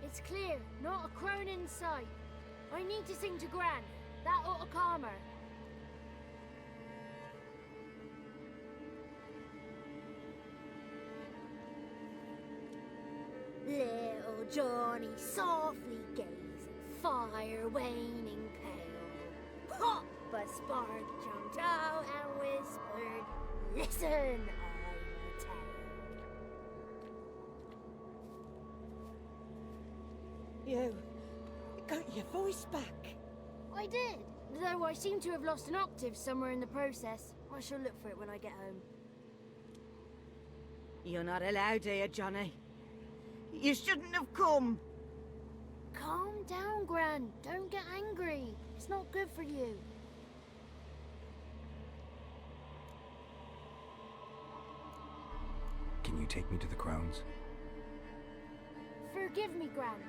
It's clear, not a crone in sight. I need to sing to Gran. That ought to calm her. Little Johnny softly gazing, fire waning pale. Pop! A spark jumped out and whispered, "Listen, I'm a tale." You got your voice back. I did, though I seem to have lost an octave somewhere in the process. I shall look for it when I get home. You're not allowed here, Johnny. You shouldn't have come. Calm down, Gran. Don't get angry. It's not good for you. Can you take me to the Crones? Forgive me, Gran,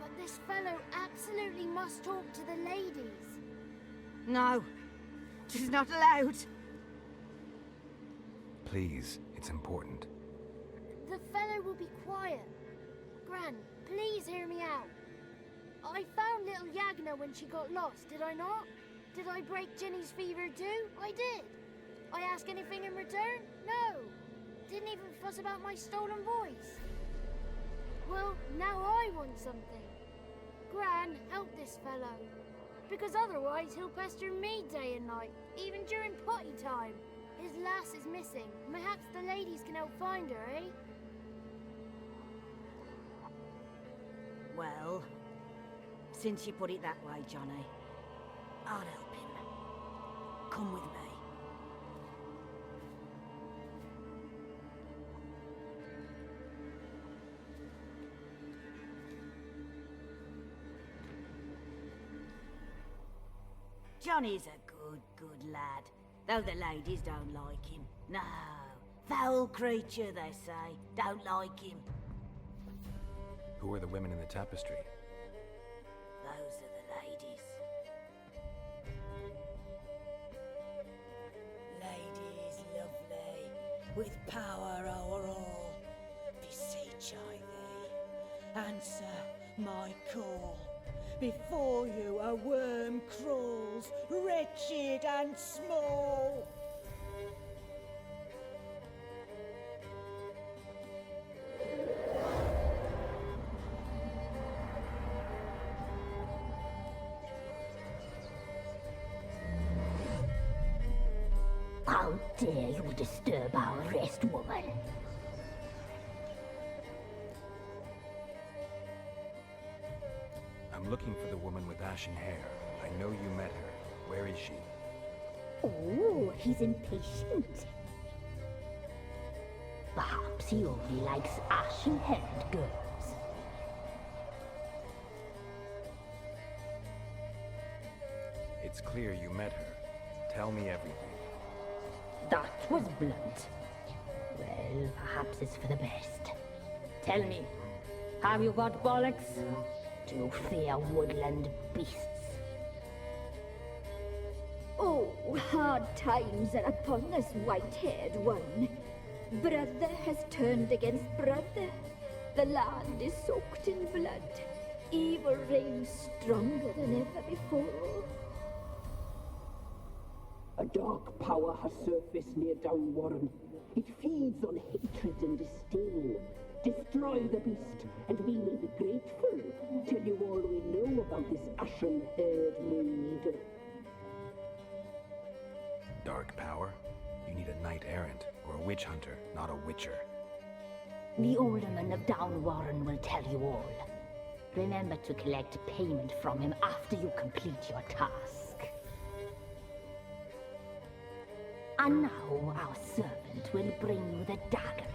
but this fellow absolutely must talk to the ladies. No, she's not allowed. Please, it's important. The fellow will be quiet. Gran, please hear me out. I found little Yagna when she got lost, did I not? Did I break Ginny's fever too? I did. I ask anything in return? No. Didn't even fuss about my stolen voice. Well, now I want something. Gran, help this fellow. Because otherwise he'll pester me day and night, even during potty time. His lass is missing. Perhaps the ladies can help find her, eh? Well, since you put it that way, Johnny, I'll help him. Come with me. Johnny's a good lad, though the ladies don't like him. No, foul creature, they say. Don't like him. Who are the women in the tapestry? Those are the ladies. Ladies lovely, with power o'er all, beseech I thee, answer my call. Before you a worm crawls, wretched and small. How dare you disturb our rest, woman? I'm looking for the woman with ashen hair. I know you met her. Where is she? Oh, he's impatient. Perhaps he only likes ashen-haired girls. It's clear you met her. Tell me everything. That was blunt. Well, perhaps it's for the best. Tell me, have you got bollocks? Do you fear woodland beasts? Oh, hard times are upon us, white-haired one. Brother has turned against brother. The land is soaked in blood. Evil reigns stronger than ever before. A dark power has surfaced near Downwarren. It feeds on hatred and disdain. Destroy the beast, and we will be grateful. Tell you all we know about this ashen-haired maid. Dark power? You need a knight-errant or a witch hunter, not a witcher. The alderman of Downwarren will tell you all. Remember to collect payment from him after you complete your task. And now our servant will bring you the dagger.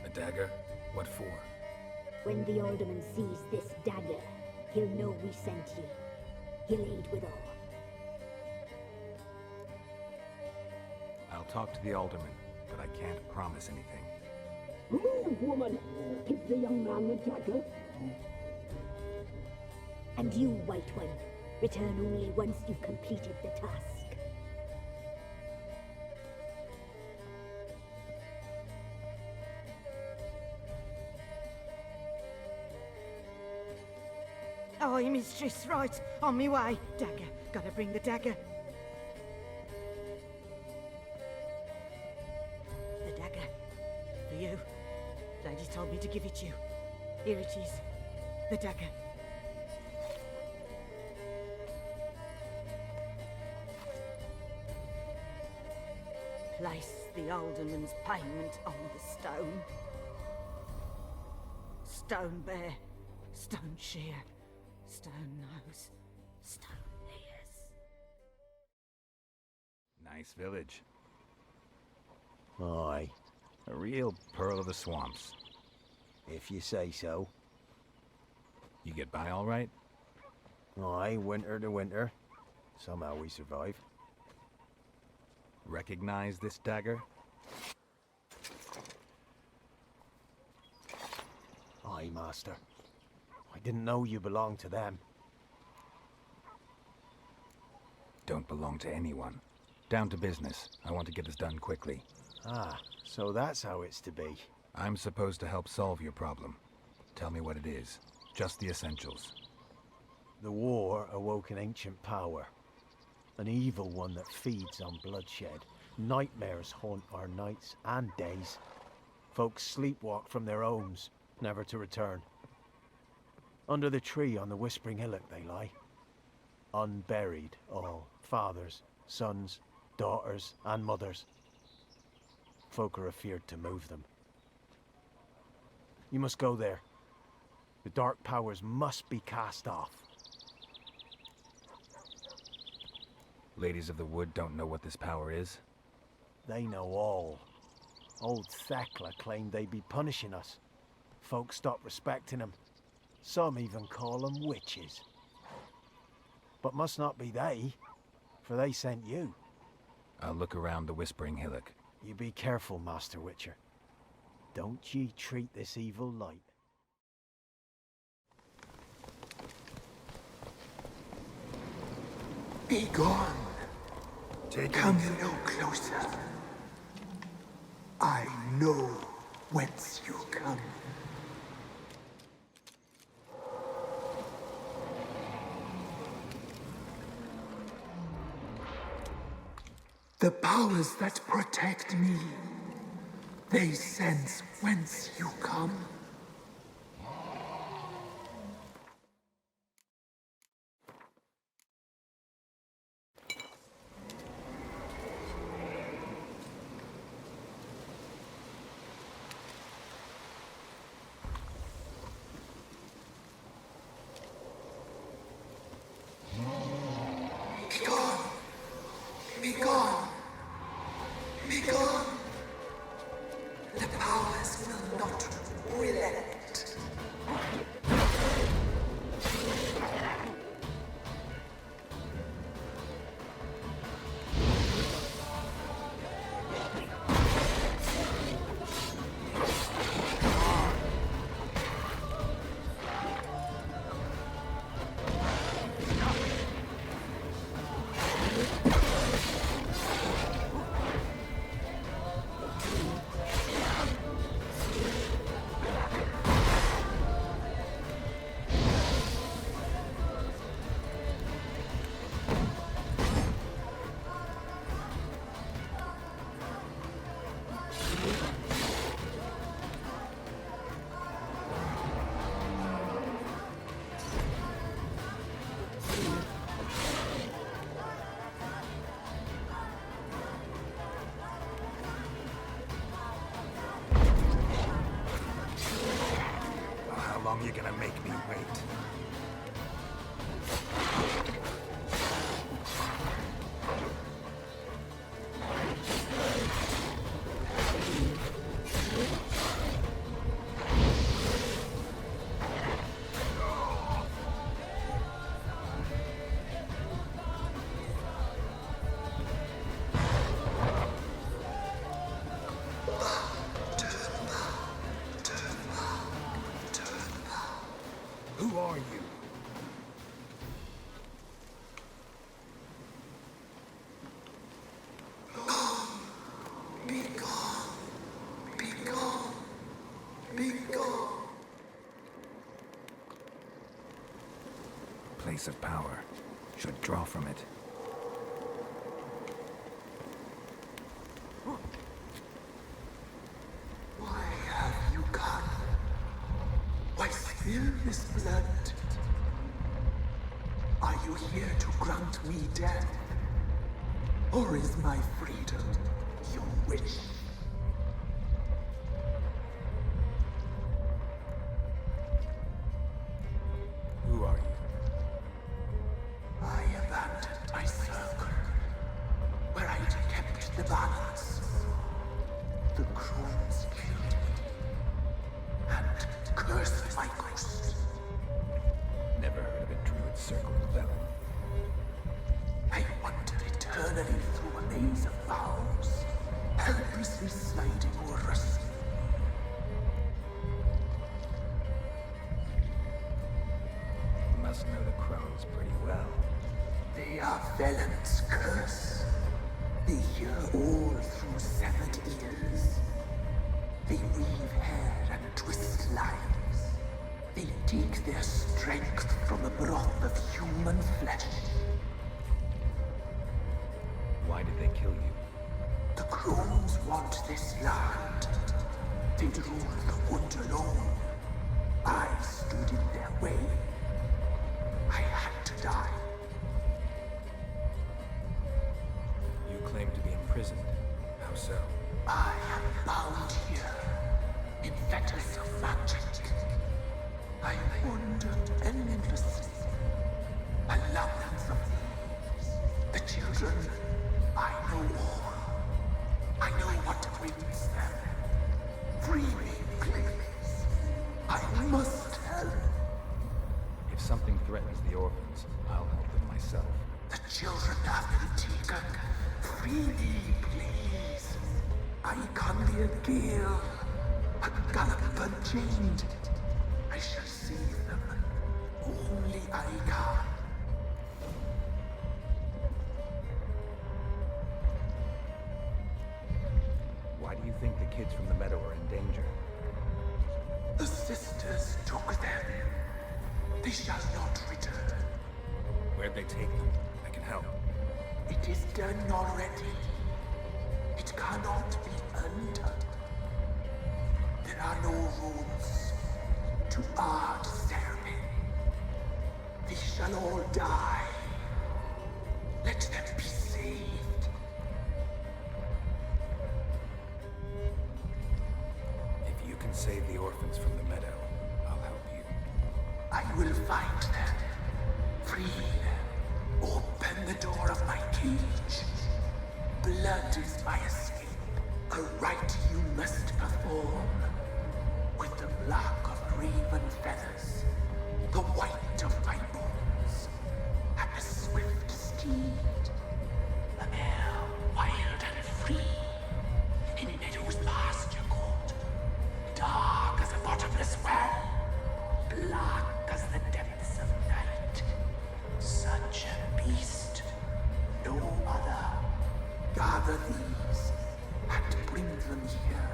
A dagger? What for? When the alderman sees this dagger, he'll know we sent you. He'll aid with all. I'll talk to the alderman, but I can't promise anything. Move, woman! Give the young man the dagger. And you, White One, return only once you've completed the task. Aye, mistress, right. On me way. Dagger. Gotta bring the dagger. The dagger. For you. Lady told me to give it you. Here it is. The dagger. Place the alderman's payment on the stone. Stone bear, stone shear, stone nose, stone ears. Nice village. Aye, A real pearl of the swamps. if you say so. You get by all right? Aye, winter to winter. Somehow we survive. Recognize this dagger? Aye, master. I didn't know you belonged to them. Don't belong to anyone. Down to business. I want to get this done quickly. Ah, so that's how it's to be. I'm supposed to help solve your problem. Tell me what it is. Just the essentials. The war awoke an ancient power. An evil one that feeds on bloodshed. Nightmares haunt our nights and days. Folks sleepwalk from their homes, never to return. Under the tree on the Whispering Hillock they lie. Unburied all, fathers, sons, daughters and mothers. Folk are afeared to move them. You must go there. The dark powers must be cast off. Ladies of the Wood don't know what this power is? They know all. Old Thekla claimed they'd be punishing us. Folk stopped respecting them. Some even call them witches. But must not be they, for they sent you. I'll look around the Whispering Hillock. You be careful, Master Witcher. Don't ye treat this evil light. Be gone. Come no closer. I know whence you come. The powers that protect me, they sense whence you come. Be gone! Be gone! Be gone! The powers will not relent. How long you gonna make me wait? Who are you? place of power. Should draw from it. Why have you come? Why spill this blood? Are you here to grant me death? Or is my freedom your wish? Who are you? I abandoned my circle, where I kept the balance. The crones killed me, and cursed my ghost. Never heard of a druid circle in Velen. I wandered eternally through a maze of vows, helplessly sliding over us. You must know the crones pretty well. They are Velen's curse. They hear all through severed ears. They weave hair and twist lives. They take their strength from the broth of human flesh. Why did they kill you? The crones want this land. They'd rule the wood alone. I stood in their way. I had to die. You claim to be imprisoned. How so? I am bound here, in fetters of magic. I wandered endlessly, a labyrinth of thieves. The children, I know all. I know what awaits them. Free me, please. I must help. If something threatens the orphans, I'll help them myself. The children have been taken. Free me, please. I can be a gale, a gallop unchained. I shall save them. Only I can. Why do you think the kids from the meadow are in danger? The sisters took them. They shall not return. Where'd they take them? I can help. It is done already. It cannot be undone. There are no rules to our ceremony. They shall all die. Let them be saved. If you can save the orphans from the meadow, I'll help you. I will find them. Free them. Open the door of my cage. Blood is my escape. A rite you must perform. With the black of raven feathers, the white of my bones, and a swift steed. A mare wild and free, in meadows pasture court, dark as a bottomless well, black as the depths of night. Such a beast, no other. Gather these, and bring them here.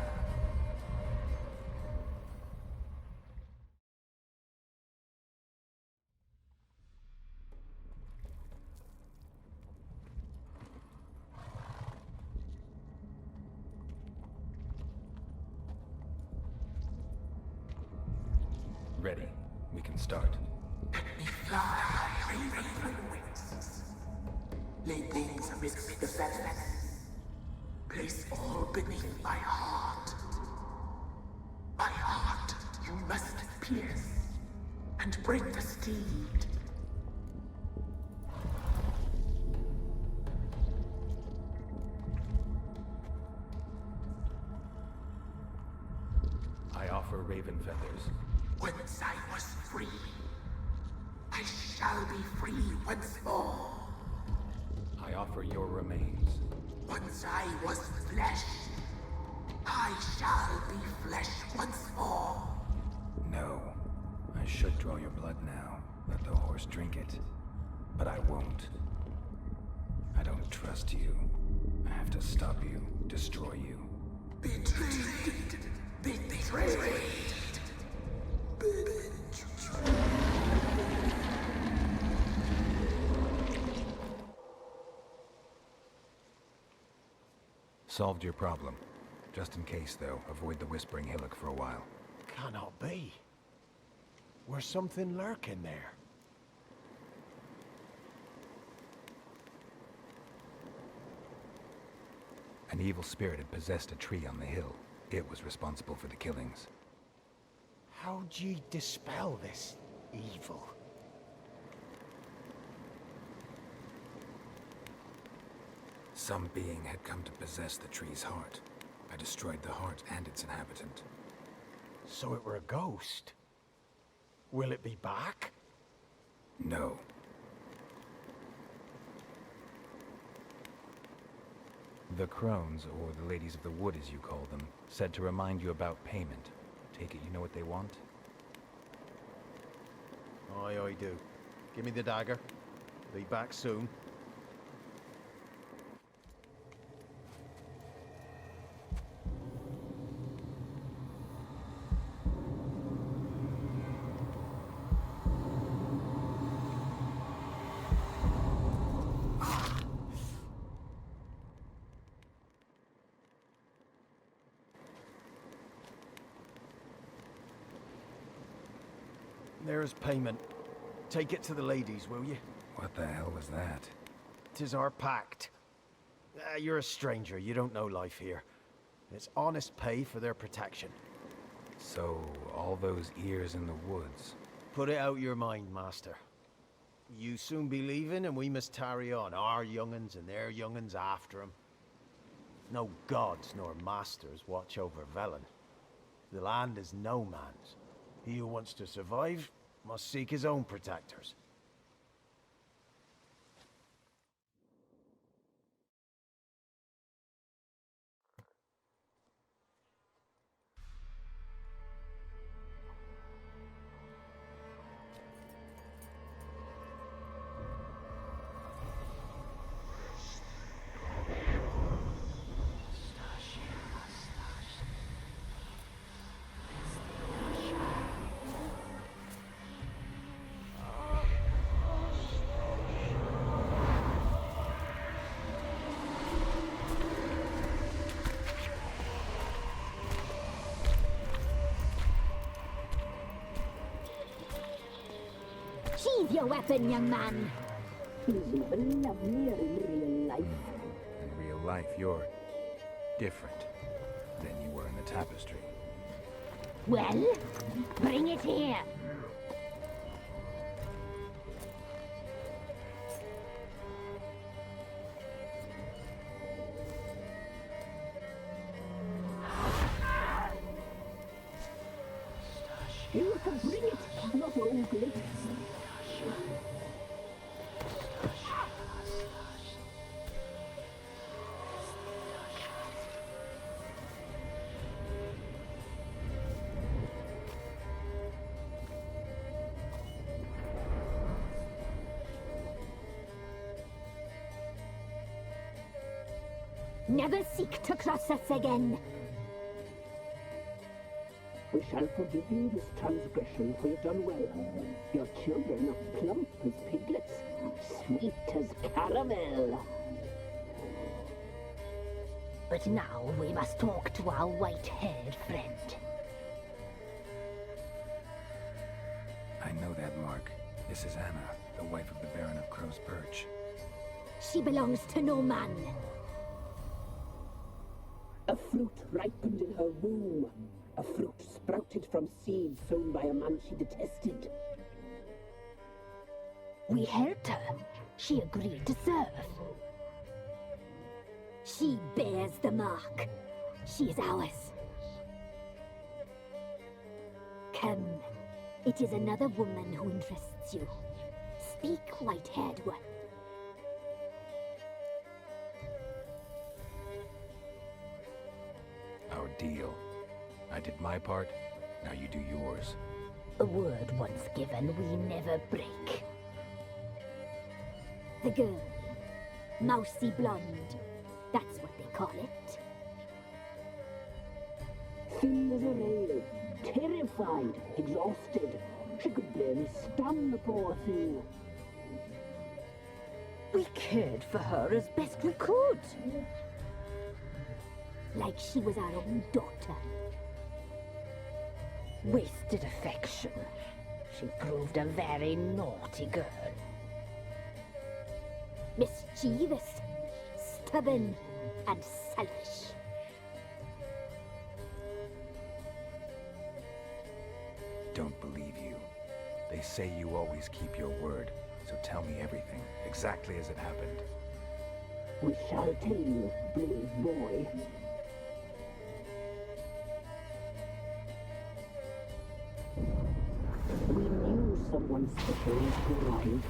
Ready. We can start. Let me fly, raven wings. Lay things amidst the feathers. Place all beneath my heart. My heart you must pierce, and break the steed. I offer raven feathers. Once I was free, I shall be free once more. I offer your remains. Once I was flesh, I shall be flesh once more. No. I should draw your blood now. Let the horse drink it. But I won't. I don't trust you. I have to stop you, destroy you. Betrayed! Betrayed! Solved your problem. Just in case, though, avoid the Whispering Hillock for a while. Cannot be. Where's something lurking there? An evil spirit had possessed a tree on the hill. It was responsible for the killings. How'd ye dispel this evil? Some being had come to possess the tree's heart. I destroyed the heart and its inhabitant. So it were a ghost? Will it be back? No. The crones, or the ladies of the wood as you call them, said to remind you about payment. Take it you know what they want? Aye, I do. Give me the dagger. Be back soon. There's payment. Take it to the ladies, will you? What the hell was that? 'Tis our pact. You're a stranger, you don't know life here. It's honest pay for their protection. So, all those ears in the woods. Put it out your mind, master. You soon be leaving and we must tarry on, our young'uns and their young'uns after 'em. No gods nor masters watch over Velen. The land is no man's. He who wants to survive must seek his own protectors. Sheathe your weapon, young man. He's even lovelier in real life. In real life, you're different than you were in the tapestry. Well, bring it here. You can bring it, not ugly. Never seek to cross us again. We shall forgive you this transgression, for you've done well. Your children are plump as piglets, sweet as caramel. But now we must talk to our white-haired friend. I know that mark. This is Anna, the wife of the Baron of Crow's Perch. She belongs to no man. A fruit ripened in her womb. A fruit sprouted from seeds sown by a man she detested. We helped her. She agreed to serve. She bears the mark. She is ours. Come. It is another woman who interests you. Speak, white-haired one. Our deal. I did my part, now you do yours. A word once given, we never break. The girl. Mousy blonde. That's what they call it. Thin as a rail, terrified, exhausted. She could barely stand, the poor thing. We cared for her as best we could. like she was our own daughter. Wasted affection. She proved a very naughty girl. Mischievous, stubborn, and selfish. Don't believe you. They say you always keep your word, so tell me everything, exactly as it happened. We shall tell you, brave boy. We knew someone special would arrive.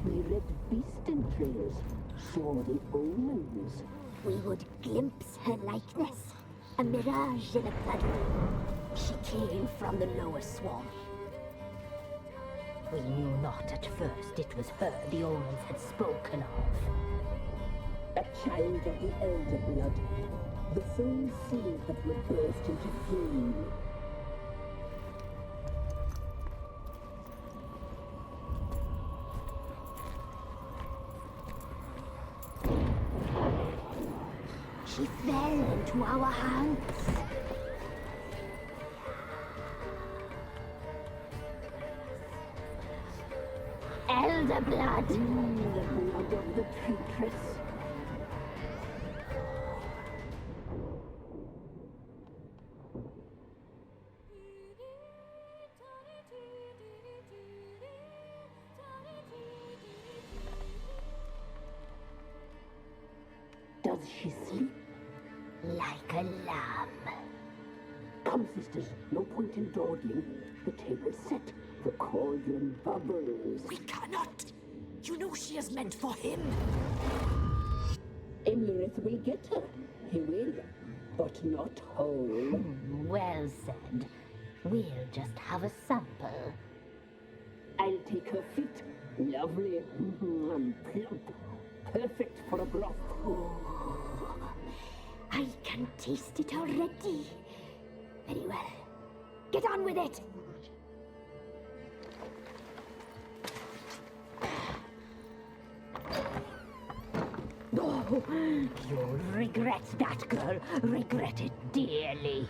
We read beast entrails, saw the omens. We would glimpse her likeness, a mirage in a blood moon. She came from the lower swamp. We knew not at first it was her the omens had spoken of. A child of the elder blood, the soul seed that would burst into flame. She fell into our hands. Elder blood! The blood of the traitress. Does she sleep? Like a lamb. Come, sisters, no point in dawdling. The table's set. The cauldron bubbles. We cannot! You know she is meant for him! Emlyrith will get her. He will, but not whole. Well said. We'll just have a sample. I'll take her feet. Lovely and plump. Perfect for a broth. I can taste it already. Very well. Get on with it. Oh, you'll regret that, girl. Regret it dearly.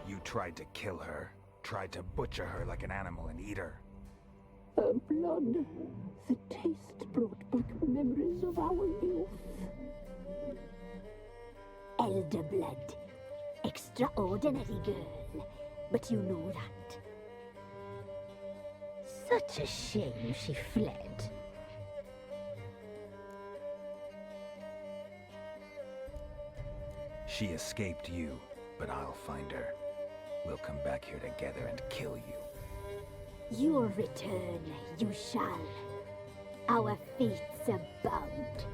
You tried to kill her, tried to butcher her like an animal and eat her. Her blood. The taste brought back memories of our youth. Elder blood. Extraordinary girl. But you know that. Such a shame she fled. She escaped you, but I'll find her. We'll come back here together and kill you. Your return, you shall. Our fates are bound.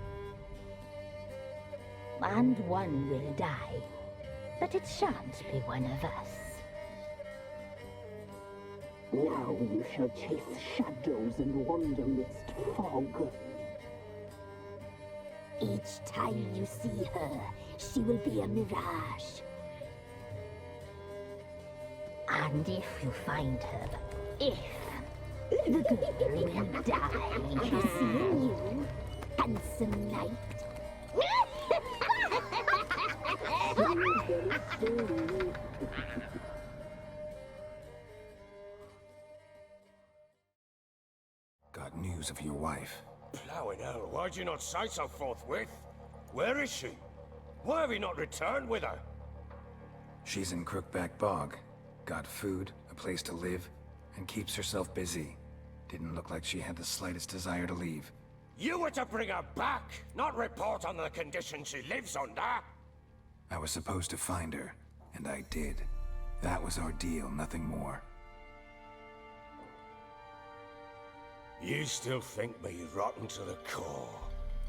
And one will die. But it shan't be one of us. Now you shall chase shadows and wander midst fog. Each time you see her, she will be a mirage. And if you find her, if the girl will die, You seeing you, handsome knight. Got news of your wife. Plowing hell, why'd you not say so forthwith? Where is she? Why have you not returned with her? She's in Crookback Bog. Got food, a a place to live, and keeps herself busy. Didn't look like she had the slightest desire to leave. You were to bring her back, not report on the conditions she lives under. I was supposed to find her, and I did. That was our deal, nothing more. You still think me rotten to the core.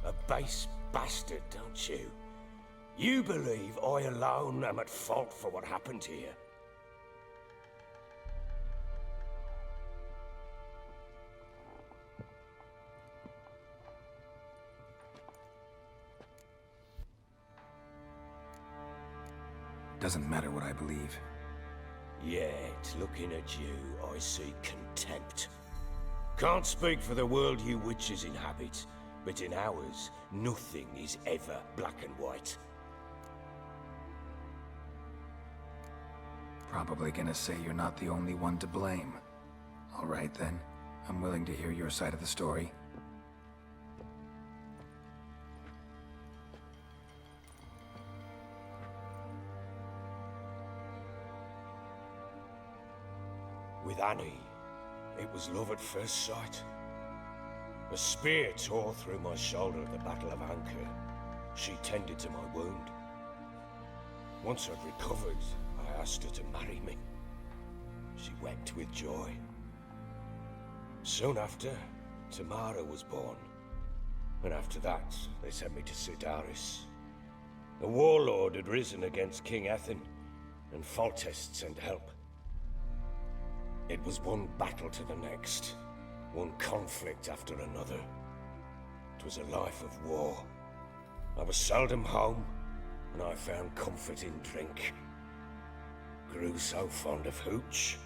A base bastard, don't you? You believe I alone am at fault for what happened here. Doesn't matter what I believe. Yet, looking at you, I see contempt. Can't speak for the world you witches inhabit, but in ours, nothing is ever black and white. Probably gonna say you're not the only one to blame. All right then, I'm willing to hear your side of the story. With Annie, it was love at first sight. A spear tore through my shoulder at the Battle of Anchor. She tended to my wound. Once I'd recovered, I asked her to marry me. She wept with joy. Soon after, Tamara was born. And after that, they sent me to Sidaris. A warlord had risen against King Ethan, and Foltest sent help. It was one battle to the next, one conflict after another. It was a life of war. I was seldom home, and I found comfort in drink. Grew so fond of hooch,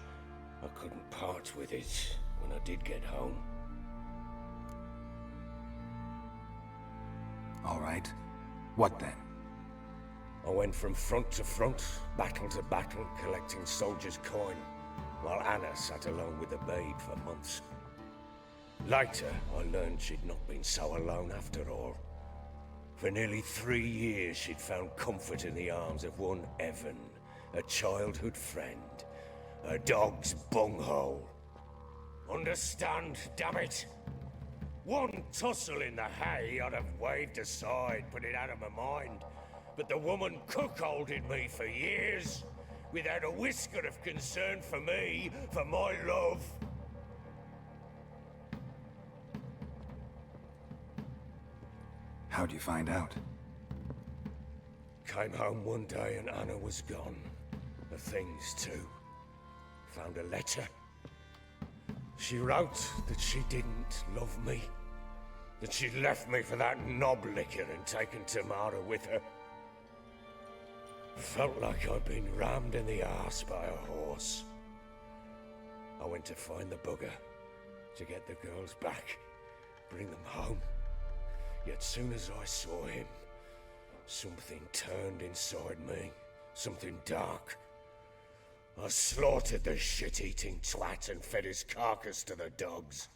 I couldn't part with it when I did get home. All right. What then? I went from front to front, battle to battle, collecting soldiers' coin, while Anna sat alone with the babe for months. Later, I learned she'd not been so alone after all. For nearly 3 years, she'd found comfort in the arms of one Evan, a childhood friend, a dog's bunghole. Understand, damn it? One tussle in the hay I'd have waved aside, put it out of my mind. But the woman cuckolded me for years, without a whisker of concern for me, for my love. How'd you find out? Came home one day and Anna was gone. The things too. Found a letter. She wrote that she didn't love me. That she'd left me for that knob licker and taken Tamara with her. Felt like I'd been rammed in the arse by a horse. I went to find the bugger, to get the girls back, bring them home. Yet soon as I saw him, something turned inside me, something dark. I slaughtered the shit-eating twat and fed his carcass to the dogs.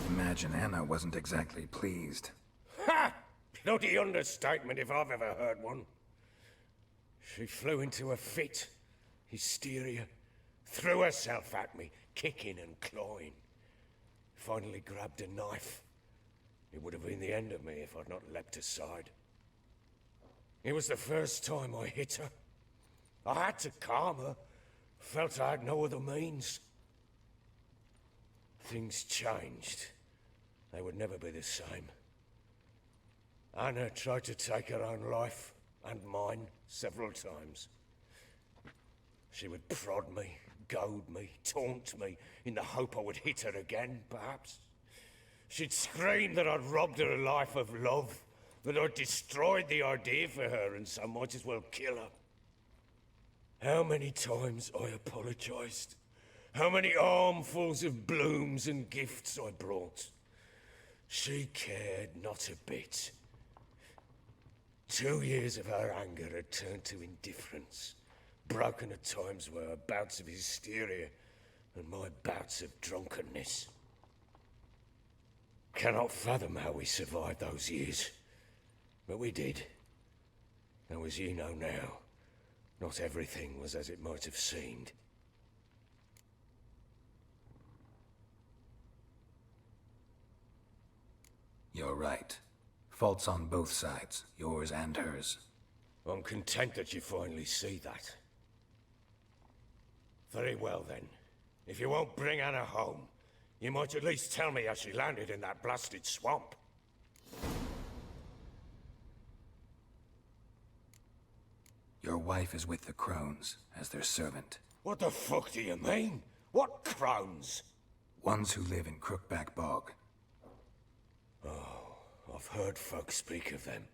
Imagine Anna wasn't exactly pleased. Ha! Bloody understatement if I've ever heard one. She flew into a fit, hysteria, threw herself at me, kicking and clawing. Finally grabbed a knife. It would have been the end of me if I'd not leapt aside. It was the first time I hit her. I had to calm her. Felt I had no other means. Things changed. They would never be the same. Anna tried to take her own life, and mine, several times. She would prod me, goad me, taunt me, in the hope I would hit her again, perhaps. She'd scream that I'd robbed her life of love, that I'd destroyed the idea for her, and so might as well kill her. How many times I apologized. How many armfuls of blooms and gifts I brought. She cared not a bit. 2 years of her anger had turned to indifference, broken at times were her bouts of hysteria and my bouts of drunkenness. Cannot fathom how we survived those years, but we did. Now, as you know now, not everything was as it might have seemed. You're right. Faults on both sides, yours and hers. I'm content that you finally see that. Very well then. If you won't bring Anna home, you might at least tell me how she landed in that blasted swamp. Your wife is with the Crones, as their servant. What the fuck do you mean? What crones? Ones who live in Crookback Bog. I've heard folk speak of them,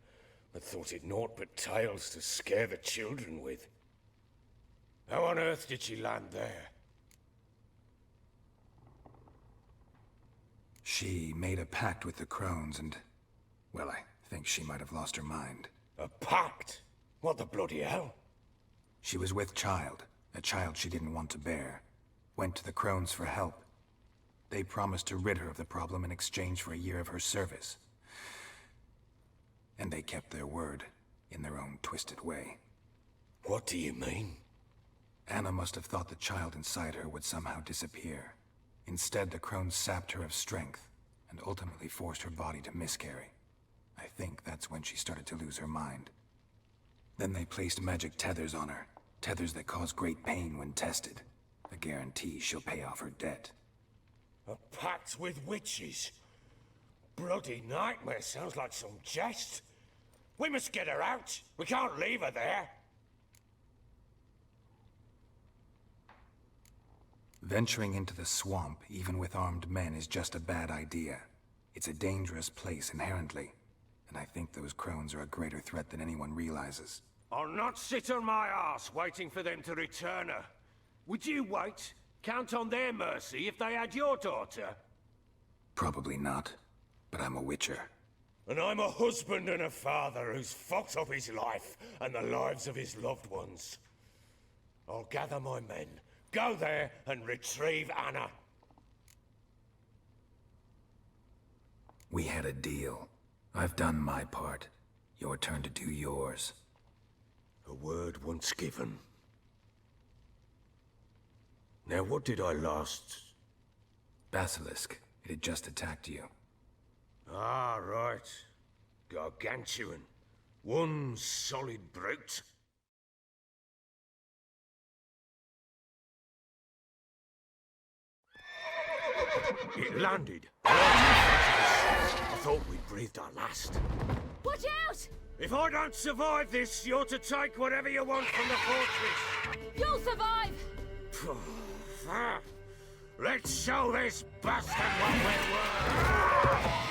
but thought it naught but tales to scare the children with. How on earth did she land there? She made a pact with the Crones and... well, I think she might have lost her mind. A pact? What the bloody hell? She was with child, a child she didn't want to bear. Went to the Crones for help. They promised to rid her of the problem in exchange for a year of her service. And they kept their word, in their own twisted way. What do you mean? Anna must have thought the child inside her would somehow disappear. Instead, the Crones sapped her of strength, and ultimately forced her body to miscarry. I think that's when she started to lose her mind. Then they placed magic tethers on her, tethers that cause great pain when tested. A guarantee she'll pay off her debt. A pact with witches? Bloody nightmare, sounds like some jest. We must get her out. We can't leave her there. Venturing into the swamp, even with armed men, is just a bad idea. It's a dangerous place inherently, and I think those Crones are a greater threat than anyone realizes. I'll not sit on my arse waiting for them to return her. Would you wait? Count on their mercy if they had your daughter? Probably not, but I'm a witcher. And I'm a husband and a father who's fucked up his life and the lives of his loved ones. I'll gather my men, go there and retrieve Anna. We had a deal. I've done my part. Your turn to do yours. A word once given. Now what did I last... Basilisk. It had just attacked you. Ah, right. Gargantuan. One solid brute. It landed. I thought we'd breathed our last. Watch out! If I don't survive this, you're to take whatever you want from the fortress. You'll survive! Let's show this bastard what we're worth!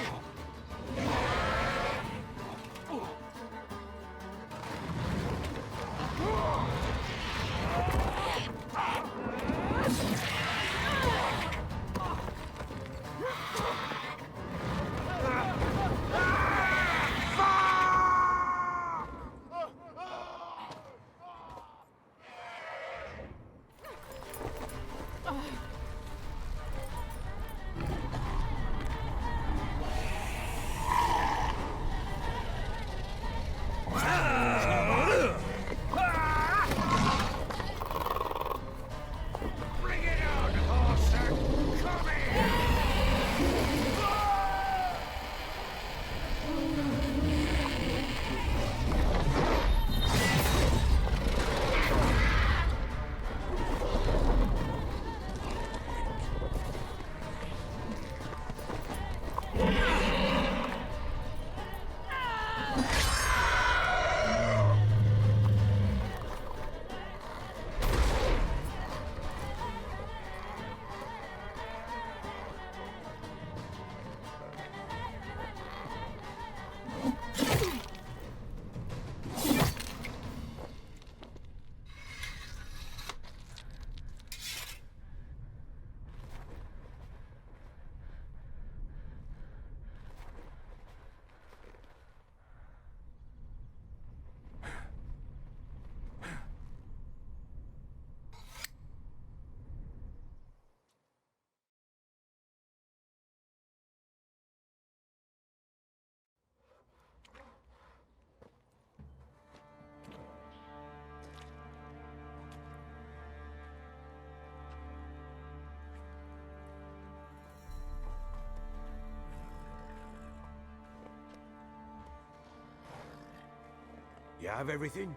You have everything?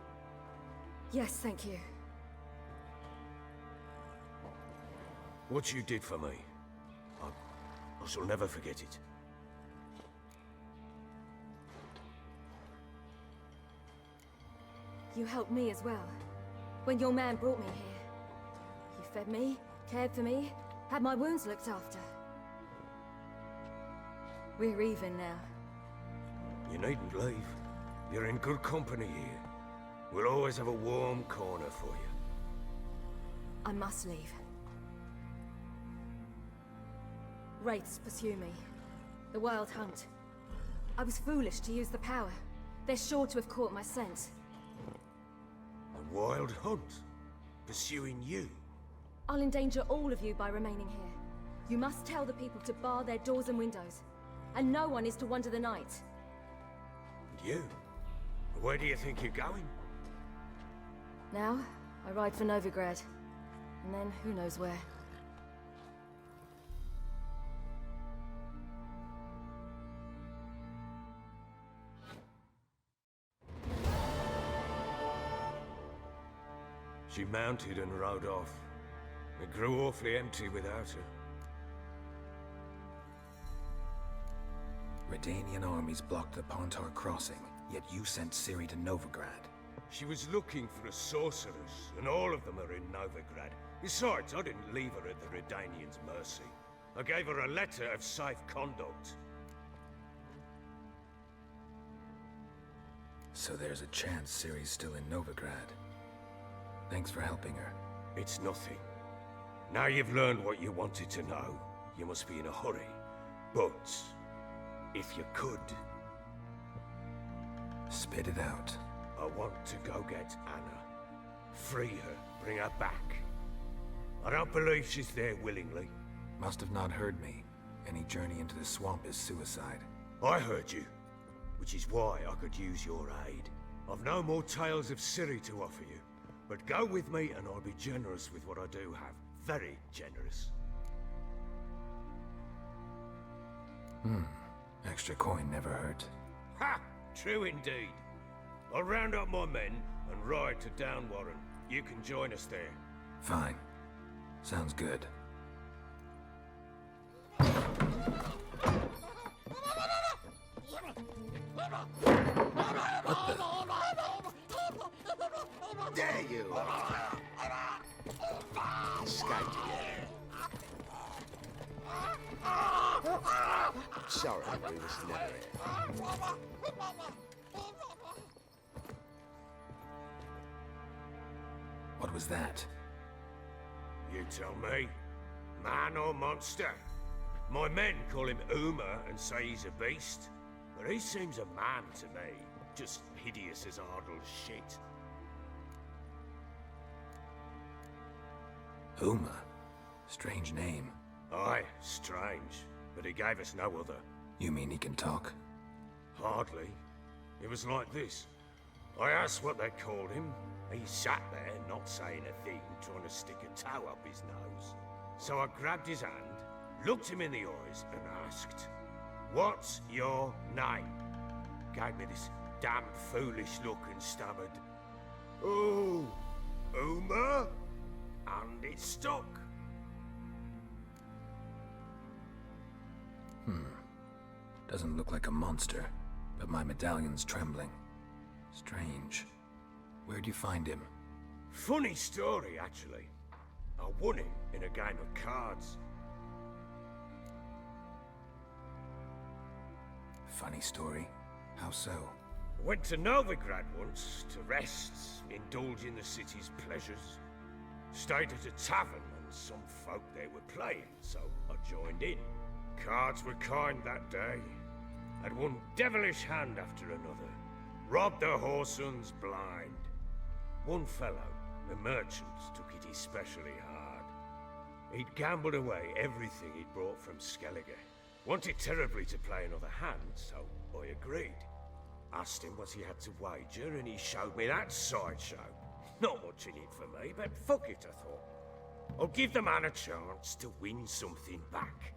Yes, thank you. What you did for me, I shall never forget it. You helped me as well. When your man brought me here. You fed me, cared for me, had my wounds looked after. We're even now. You needn't leave. You're in good company here. We'll always have a warm corner for you. I must leave. Wraiths pursue me. The Wild Hunt. I was foolish to use the power. They're sure to have caught my scent. A wild hunt? Pursuing you? I'll endanger all of you by remaining here. You must tell the people to bar their doors and windows. And no one is to wander the night. And you? Where do you think you're going? Now, I ride for Novigrad. And then, who knows where. She mounted and rode off. It grew awfully empty without her. Redanian armies blocked the Pontar crossing, yet you sent Ciri to Novigrad. She was looking for a sorceress, and all of them are in Novigrad. Besides, I didn't leave her at the Redanians' mercy. I gave her a letter of safe conduct. So there's a chance Ciri's still in Novigrad. Thanks for helping her. It's nothing. Now you've learned what you wanted to know, you must be in a hurry. But, if you could... Spit it out. I want to go get Anna. Free her, bring her back. I don't believe she's there willingly. Must have not heard me. Any journey into the swamp is suicide. I heard you, which is why I could use your aid. I've no more tales of Ciri to offer you, but go with me and I'll be generous with what I do have. Very generous. Extra coin never hurt. Ha! True indeed. I'll round up my men and ride to Downwarren. You can join us there. Fine. Sounds good. There you are. Escaped again. Sorry, we was never here. What was that? You tell me. Man or monster? My men call him Uma and say he's a beast, but he seems a man to me. Just hideous as Ardle's shit. Uma? Strange name. Aye, strange, but he gave us no other. You mean he can talk? Hardly. It was like this. I asked what they called him. He sat there, not saying a thing, trying to stick a toe up his nose. So I grabbed his hand, looked him in the eyes, and asked, "What's your name?" Gave me this damn foolish look and stammered, "Oh, Uma?" And it stuck. Doesn't look like a monster, but my medallion's trembling. Strange. Where'd you find him? Funny story, actually. I won him in a game of cards. Funny story? How so? Went to Novigrad once to rest, indulge in the city's pleasures. Stayed at a tavern and some folk there were playing, so I joined in. Cards were kind that day. Had one devilish hand after another. Robbed the whoresun's blind. One fellow, a merchant, took it especially hard. He'd gambled away everything he'd brought from Skellige. Wanted terribly to play another hand, so I agreed. Asked him what he had to wager, and he showed me that sideshow. Not much in it for me, but fuck it, I thought. I'll give the man a chance to win something back.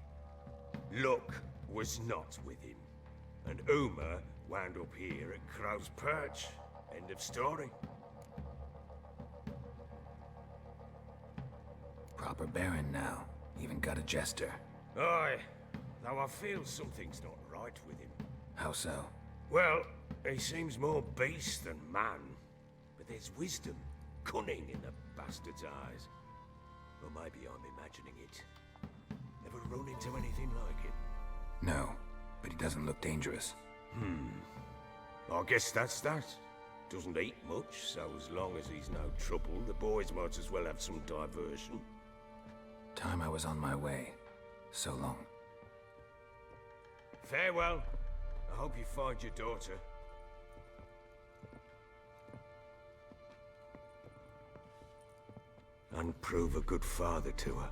Luck was not with him, and Uma wound up here at Crow's Perch. End of story. Proper Baron now. Even got a jester. Aye, though I feel something's not right with him. How so? Well, he seems more beast than man. But there's wisdom, cunning in the bastard's eyes. Or maybe I'm imagining it. Ever run into anything like it? No, but he doesn't look dangerous. I guess that's that. Doesn't eat much, so as long as he's no trouble, the boys might as well have some diversion. Time I was on my way. So long. Farewell. I hope you find your daughter. And prove a good father to her.